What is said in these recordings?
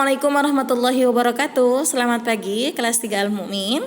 Assalamualaikum warahmatullahi wabarakatuh. Selamat pagi kelas 3 Al-Mu'min.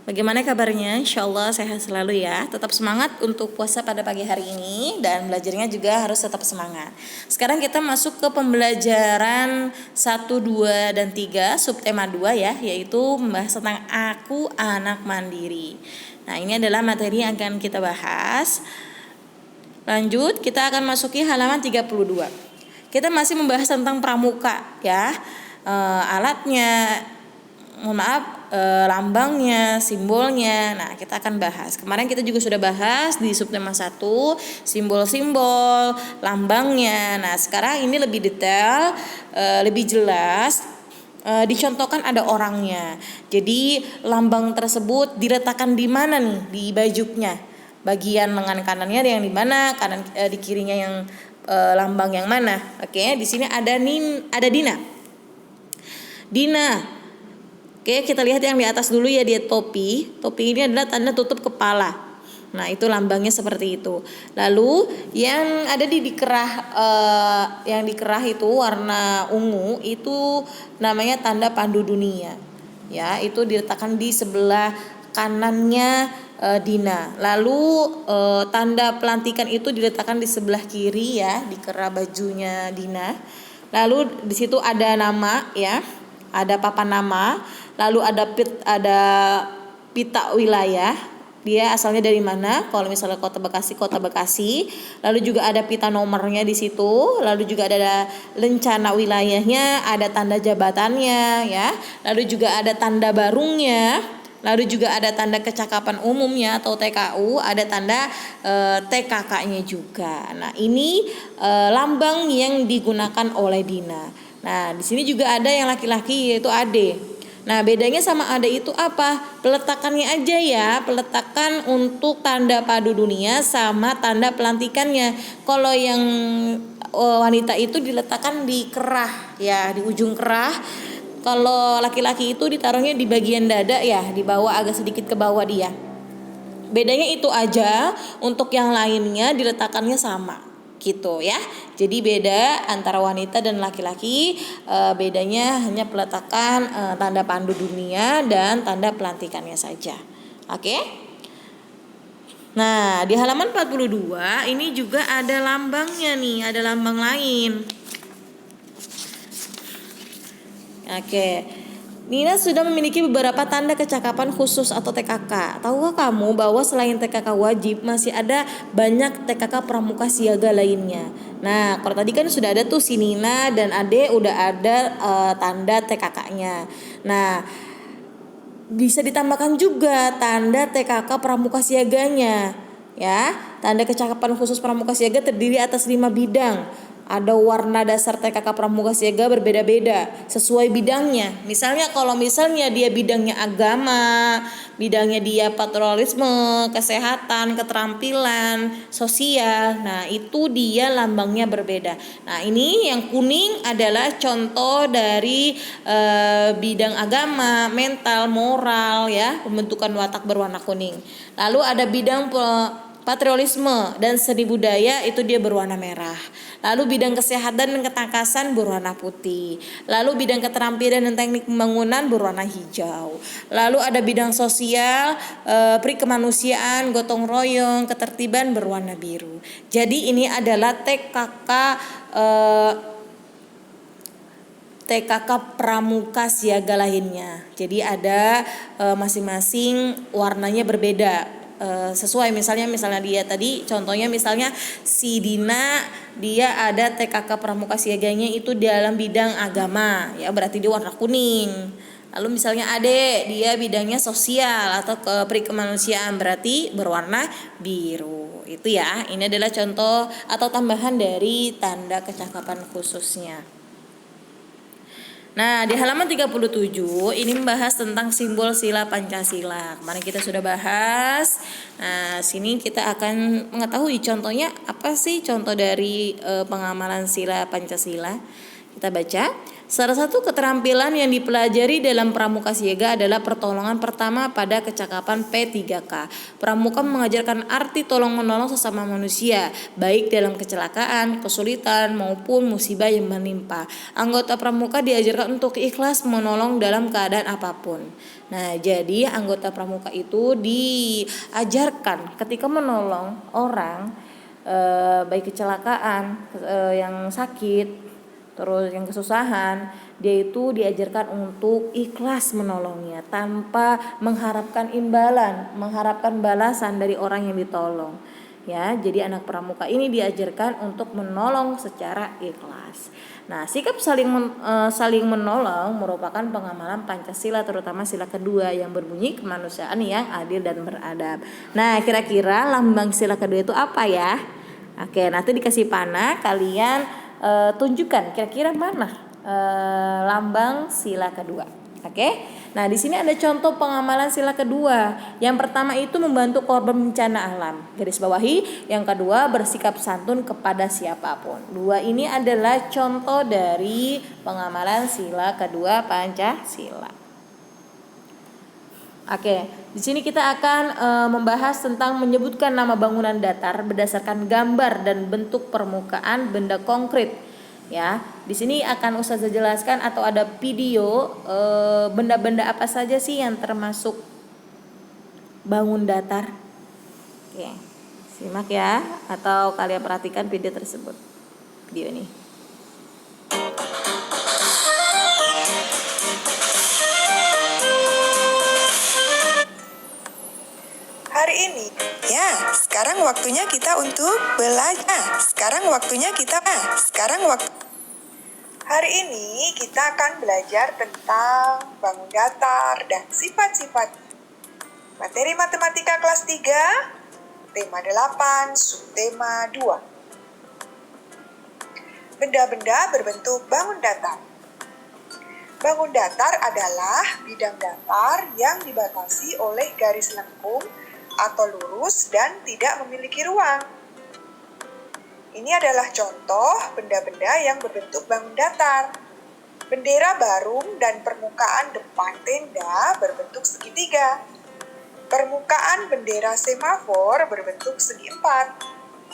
Bagaimana kabarnya? Insyaallah sehat selalu ya. Tetap semangat untuk puasa pada pagi hari ini. Dan belajarnya juga harus tetap semangat. Sekarang kita masuk ke pembelajaran 1, 2, dan 3 subtema 2 ya. Yaitu membahas tentang aku anak mandiri. Nah, ini adalah materi yang akan kita bahas. Lanjut, kita akan masuki halaman 32. Kita masih membahas tentang pramuka ya, alatnya, lambangnya, simbolnya. Nah, kita akan bahas. Kemarin kita juga sudah bahas di subtema 1 simbol-simbol, lambangnya. Nah, sekarang ini lebih detail, lebih jelas. Dicontohkan ada orangnya. Jadi lambang tersebut diletakkan di mana nih di bajunya? Bagian lengan kanannya yang di mana? Kanan di kirinya yang lambang yang mana? Oke, di sini ada Dina. Dina. Oke, kita lihat yang di atas dulu ya, dia topi. Topi ini adalah tanda tutup kepala. Nah, itu lambangnya seperti itu. Lalu yang ada di dikerah, yang dikerah itu warna ungu, itu namanya tanda pandu dunia. Ya, itu diletakkan di sebelah kanannya Dina. Lalu tanda pelantikan itu diletakkan di sebelah kiri ya, di kerah bajunya Dina. Lalu di situ ada nama ya, ada papan nama. Lalu ada pita wilayah. Dia asalnya dari mana? Kalau misalnya Kota Bekasi. Lalu juga ada pita nomornya di situ. Lalu juga ada lencana wilayahnya, ada tanda jabatannya ya. Lalu juga ada tanda barungnya. Lalu juga ada tanda kecakapan umumnya atau TKU, ada tanda TKK-nya juga. Nah, ini lambang yang digunakan oleh Dina. Nah, di sini juga ada yang laki-laki yaitu Ade. Nah, bedanya sama Ade itu apa? Peletakannya aja ya, peletakan untuk tanda padu dunia sama tanda pelantikannya. Kalau yang wanita itu diletakkan di kerah ya, di ujung kerah. Kalau laki-laki itu ditaruhnya di bagian dada ya, di bawah, agak sedikit ke bawah dia. Bedanya itu aja, untuk yang lainnya diletakkannya sama gitu ya. Jadi beda antara wanita dan laki-laki, bedanya hanya peletakan tanda pandu dunia dan tanda pelantikannya saja. Oke? Nah, di halaman 42 ini juga ada lambangnya nih, ada lambang lain. Oke, Nina sudah memiliki beberapa tanda kecakapan khusus atau TKK. Tahukah kamu bahwa selain TKK wajib masih ada banyak TKK pramuka siaga lainnya? Nah, kalau tadi kan sudah ada tuh si Nina dan Ade udah ada tanda TKK-nya. Nah, bisa ditambahkan juga tanda TKK pramuka siaganya. Ya, tanda kecakapan khusus pramuka siaga terdiri atas 5 bidang. Ada warna dasar TKK pramuka siaga berbeda-beda sesuai bidangnya. Misalnya kalau dia bidangnya agama, bidangnya dia patriotisme, kesehatan, keterampilan, sosial. Nah, itu dia lambangnya berbeda. Nah, ini yang kuning adalah contoh dari bidang agama, mental, moral ya, pembentukan watak berwarna kuning. Lalu ada bidang patriotisme dan seni budaya, itu dia berwarna merah. Lalu bidang kesehatan dan ketangkasan berwarna putih. Lalu bidang keterampilan dan teknik pembangunan berwarna hijau. Lalu ada bidang sosial, pri kemanusiaan, gotong royong, ketertiban berwarna biru. Jadi ini adalah TKK pramuka siaga lainnya. Jadi ada masing-masing warnanya berbeda. Sesuai misalnya dia tadi contohnya misalnya si Dina, dia ada TKK pramuka siaganya itu dalam bidang agama ya, berarti dia warna kuning. Lalu misalnya Ade, dia bidangnya sosial atau perikemanusiaan, berarti berwarna biru. Itu ya, ini adalah contoh atau tambahan dari tanda kecakapan khususnya. Nah, di halaman 37 ini membahas tentang simbol sila Pancasila. Kemarin kita sudah bahas. Nah, sini kita akan mengetahui contohnya apa sih contoh dari pengamalan sila Pancasila. Kita baca. Salah satu keterampilan yang dipelajari dalam pramuka siaga adalah pertolongan pertama pada kecakapan P3K. Pramuka mengajarkan arti tolong-menolong sesama manusia, baik dalam kecelakaan, kesulitan, maupun musibah yang menimpa. Anggota pramuka diajarkan untuk ikhlas menolong dalam keadaan apapun. Nah, jadi anggota pramuka itu diajarkan ketika menolong orang, baik kecelakaan, yang sakit, terus yang kesusahan, dia itu diajarkan untuk ikhlas menolongnya tanpa mengharapkan imbalan, mengharapkan balasan dari orang yang ditolong. Ya, jadi anak pramuka ini diajarkan untuk menolong secara ikhlas. Nah, sikap saling menolong merupakan pengamalan Pancasila, terutama sila kedua yang berbunyi kemanusiaan yang adil dan beradab. Nah, kira-kira lambang sila kedua itu apa ya? Oke, nanti dikasih panah, kalian tunjukkan kira-kira mana lambang sila kedua. Oke. Nah, di sini ada contoh pengamalan sila kedua. Yang pertama itu membantu korban bencana alam. Garis bawahi. Yang kedua bersikap santun kepada siapapun. Dua ini adalah contoh dari pengamalan sila kedua Pancasila. Oke, di sini kita akan membahas tentang menyebutkan nama bangunan datar berdasarkan gambar dan bentuk permukaan benda konkret. Ya, di sini akan Ustazah jelaskan atau ada video benda-benda apa saja sih yang termasuk bangun datar. Oke, simak ya, atau kalian perhatikan video tersebut. Video ini. Hari ini, ya, sekarang waktunya kita untuk belajar. Hari ini kita akan belajar tentang bangun datar dan sifat-sifat. Materi matematika kelas 3, tema 8, subtema 2. Benda-benda berbentuk bangun datar. Bangun datar adalah bidang datar yang dibatasi oleh garis lengkung atau lurus dan tidak memiliki ruang. Ini adalah contoh benda-benda yang berbentuk bangun datar. Bendera Barung dan permukaan depan tenda berbentuk segitiga. Permukaan bendera semafor berbentuk segi empat.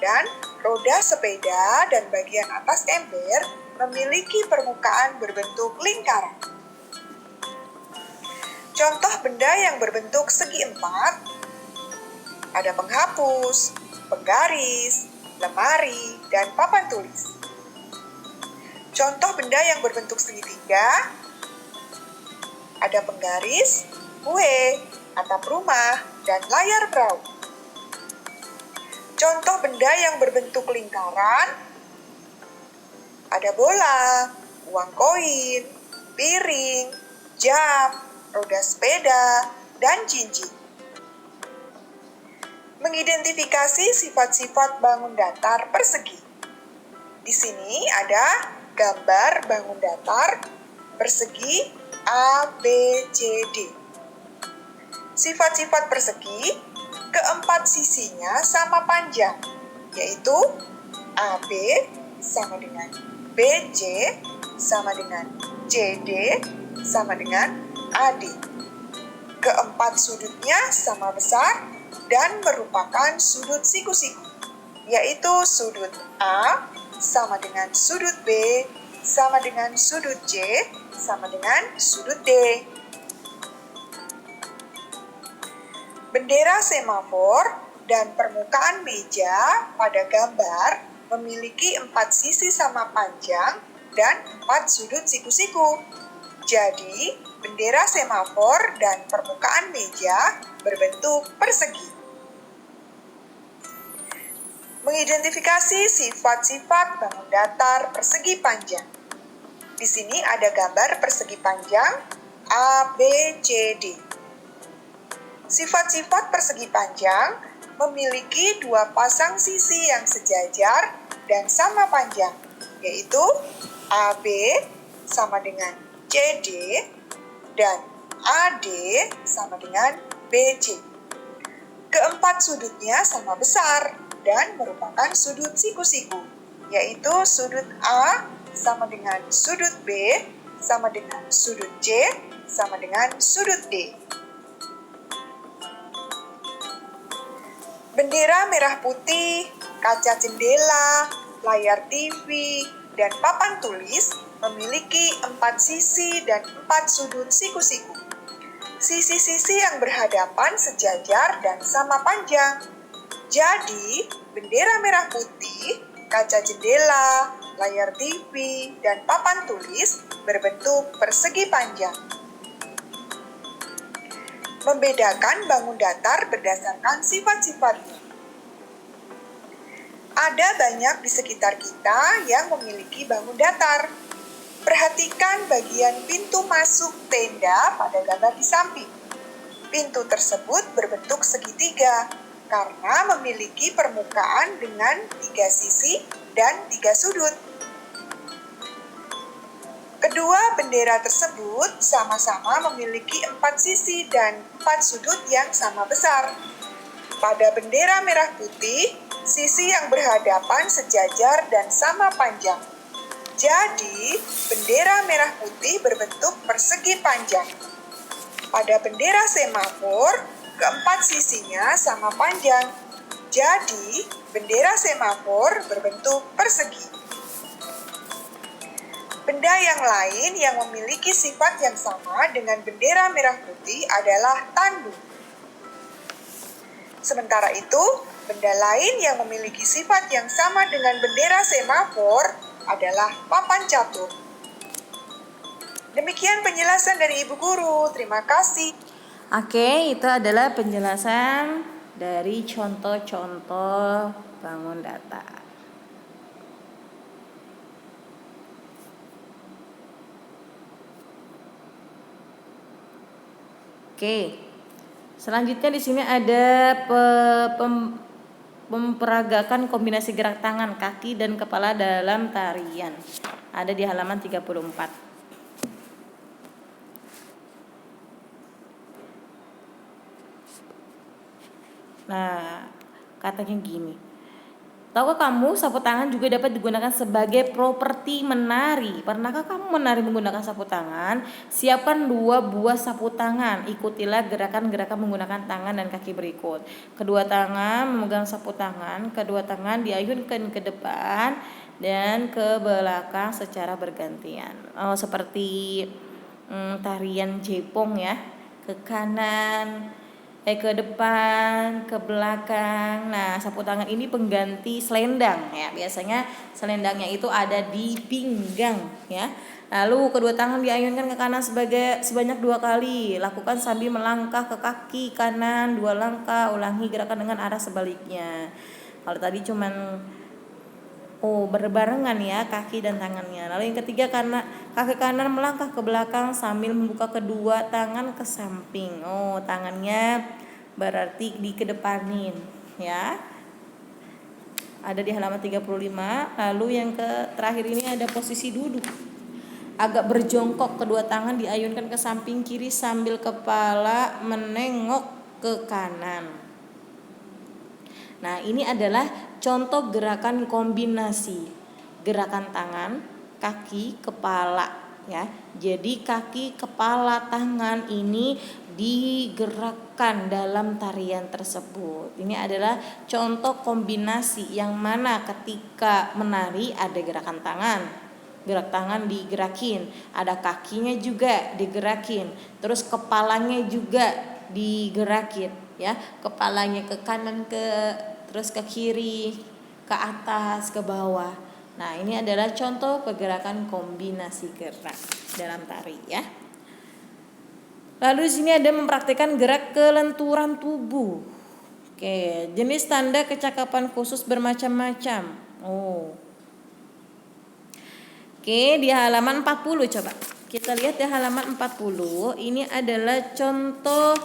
Dan roda sepeda dan bagian atas ember memiliki permukaan berbentuk lingkaran. Contoh benda yang berbentuk segi empat ada penghapus, penggaris, lemari, dan papan tulis. Contoh benda yang berbentuk segitiga ada penggaris, kue, atap rumah, dan layar perahu. Contoh benda yang berbentuk lingkaran ada bola, uang koin, piring, jam, roda sepeda, dan cincin. Mengidentifikasi sifat-sifat bangun datar persegi. Di sini ada gambar bangun datar persegi A, B, C, D. Sifat-sifat persegi, keempat sisinya sama panjang, yaitu AB sama dengan BC sama dengan CD sama dengan AD. Keempat sudutnya sama besar dan merupakan sudut siku-siku, yaitu sudut A sama dengan sudut B sama dengan sudut C sama dengan sudut D. Bendera semafor dan permukaan meja pada gambar memiliki 4 sisi sama panjang dan 4 sudut siku-siku. Jadi, bendera semafor dan permukaan meja berbentuk persegi. Mengidentifikasi sifat-sifat bangun datar persegi panjang. Di sini ada gambar persegi panjang A, B, C, D. Sifat-sifat persegi panjang memiliki 2 pasang sisi yang sejajar dan sama panjang, yaitu AB sama dengan CD dan AD sama dengan BC. Keempat sudutnya sama besar dan merupakan sudut siku-siku, yaitu sudut A sama dengan sudut B sama dengan sudut C sama dengan sudut D. Bendera merah putih, kaca jendela, layar TV, dan papan tulis memiliki 4 sisi dan 4 sudut siku-siku. Sisi-sisi yang berhadapan sejajar dan sama panjang. Jadi, bendera merah putih, kaca jendela, layar TV, dan papan tulis berbentuk persegi panjang. Membedakan bangun datar berdasarkan sifat-sifatnya. Ada banyak di sekitar kita yang memiliki bangun datar. Perhatikan bagian pintu masuk tenda pada gambar di samping. Pintu tersebut berbentuk segitiga karena memiliki permukaan dengan 3 sisi dan 3 sudut. Kedua bendera tersebut sama-sama memiliki 4 sisi dan 4 sudut yang sama besar. Pada bendera merah putih, sisi yang berhadapan sejajar dan sama panjang. Jadi, bendera merah putih berbentuk persegi panjang. Pada bendera semafor, keempat sisinya sama panjang. Jadi, bendera semafor berbentuk persegi. Benda yang lain yang memiliki sifat yang sama dengan bendera merah putih adalah tandu. Sementara itu, benda lain yang memiliki sifat yang sama dengan bendera semafor adalah papan catur. Demikian penjelasan dari Ibu Guru. Terima kasih. Oke, itu adalah penjelasan dari contoh-contoh bangun datar. Oke. Selanjutnya di sini ada memperagakan kombinasi gerak tangan, kaki, dan kepala dalam tarian. Ada di halaman 34. Nah, katanya gini. Tahukah kamu sapu tangan juga dapat digunakan sebagai properti menari? Pernahkah kamu menari menggunakan sapu tangan? Siapkan 2 buah sapu tangan. Ikutilah gerakan-gerakan menggunakan tangan dan kaki berikut. Kedua tangan memegang sapu tangan, kedua tangan diayunkan ke depan dan ke belakang secara bergantian. Seperti tarian Jepong ya. Ke kanan, ke depan, ke belakang. Nah, sapu tangan ini pengganti selendang ya. Biasanya selendangnya itu ada di pinggang ya. Lalu kedua tangan diayunkan ke kanan sebanyak 2 kali. Lakukan sambil melangkah ke kaki kanan 2 langkah. Ulangi gerakan dengan arah sebaliknya. Kalau tadi cuman berbarengan ya kaki dan tangannya. Lalu yang ketiga, karena kaki kanan melangkah ke belakang sambil membuka kedua tangan ke samping. Tangannya berarti dikedepanin ya. Ada di halaman 35. Lalu yang terakhir ini ada posisi duduk. Agak berjongkok, kedua tangan diayunkan ke samping kiri sambil kepala menengok ke kanan. Nah, ini adalah contoh gerakan kombinasi gerakan tangan, kaki, kepala ya. Jadi kaki, kepala, tangan ini digerakkan dalam tarian tersebut. Ini adalah contoh kombinasi yang mana ketika menari ada gerakan tangan, gerak tangan digerakin, ada kakinya juga digerakin, terus kepalanya juga digerakin ya, kepalanya ke kanan, terus ke kiri, ke atas, ke bawah. Nah, ini adalah contoh pergerakan kombinasi gerak dalam tari ya. Lalu di sini ada mempraktikkan gerak kelenturan tubuh. Oke, jenis tanda kecakapan khusus bermacam-macam. Oke, di halaman 40 coba. Kita lihat di halaman 40, ini adalah contoh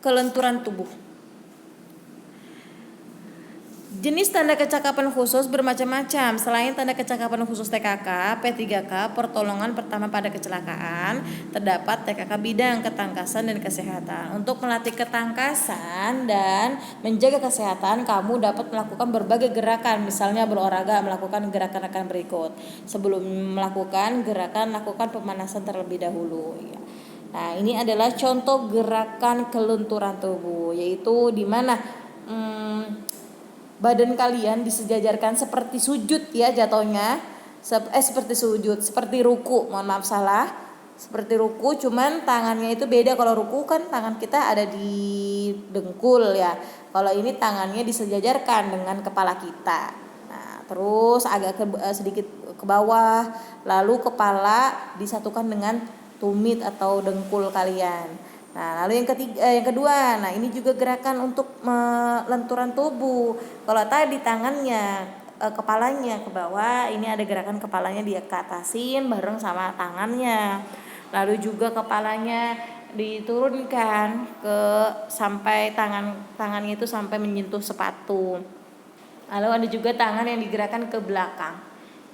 kelenturan tubuh. Jenis tanda kecakapan khusus bermacam-macam. Selain tanda kecakapan khusus TKK, P3K, pertolongan pertama pada kecelakaan, terdapat TKK bidang ketangkasan dan kesehatan. Untuk melatih ketangkasan dan menjaga kesehatan, kamu dapat melakukan berbagai gerakan. Misalnya berolahraga, melakukan gerakan-gerakan berikut. Sebelum melakukan gerakan, lakukan pemanasan terlebih dahulu. Nah, ini adalah contoh gerakan kelenturan tubuh, yaitu di mana badan kalian disejajarkan seperti sujud ya jatuhnya, seperti sujud, seperti ruku, mohon maaf salah, seperti ruku, cuman tangannya itu beda. Kalau ruku kan tangan kita ada di dengkul ya, kalau ini tangannya disejajarkan dengan kepala kita. Nah, terus agak sedikit ke bawah, lalu kepala disatukan dengan tumit atau dengkul kalian. Nah, lalu yang kedua, nah ini juga gerakan untuk lenturan tubuh. Kalau tadi tangannya, kepalanya ke bawah, ini ada gerakan kepalanya dia ke atasin bareng sama tangannya. Lalu juga kepalanya diturunkan ke sampai tangannya itu sampai menyentuh sepatu. Lalu ada juga tangan yang digerakkan ke belakang,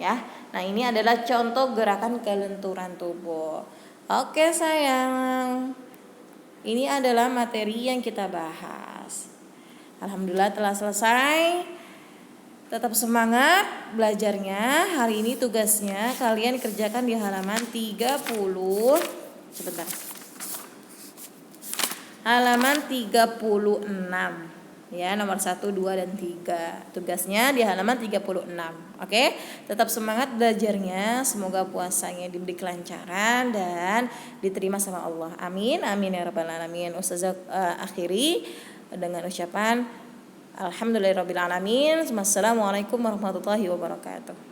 ya. Nah, ini adalah contoh gerakan kelenturan tubuh. Oke sayang. Ini adalah materi yang kita bahas. Alhamdulillah telah selesai. Tetap semangat belajarnya. Hari ini tugasnya kalian kerjakan di halaman 30. Sebentar. Halaman 36. Ya, nomor 1, 2, dan 3. Tugasnya di halaman 36. Oke? Tetap semangat belajarnya. Semoga puasanya diberi kelancaran dan diterima sama Allah. Amin. Amin ya rabbal alamin. Ustazah akhiri dengan ucapan alhamdulillahirabbil alamin. Wassalamualaikum warahmatullahi wabarakatuh.